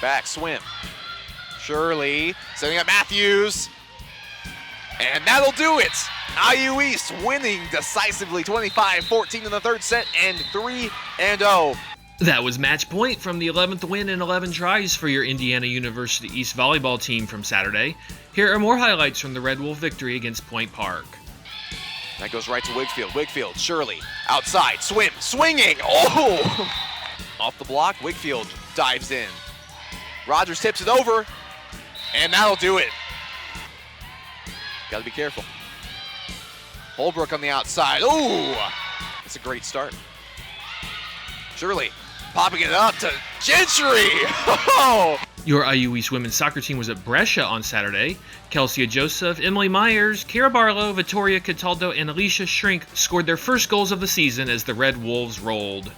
back, swim. Shirley setting up Matthews. And that'll do it. IU East winning decisively 25-14 in the third set and 3-0. That was match point from the 11th win in 11 tries for your Indiana University East volleyball team from Saturday. Here are more highlights from the Red Wolf victory against Point Park. That goes right to Wigfield. Wigfield, Shirley, outside, swim, swinging. Oh! Off the block, Wigfield dives in. Rogers tips it over, and that'll do it. Got to be careful. Holbrook on the outside. Ooh! That's a great start. Shirley popping it up to Gentry. Your IU East women's soccer team was at Brescia on Saturday. Kelsey Joseph, Emily Myers, Kara Barlow, Vittoria Cataldo, and Alicia Shrink scored their first goals of the season as the Red Wolves rolled.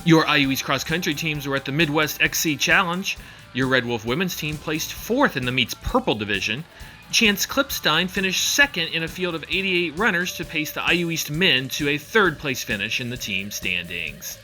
Your IU East cross-country teams were at the Midwest XC Challenge. Your Red Wolf women's team placed 4th in the meet's purple division. Chance Klipstein finished 2nd in a field of 88 runners to pace the IU East men to a 3rd place finish in the team standings.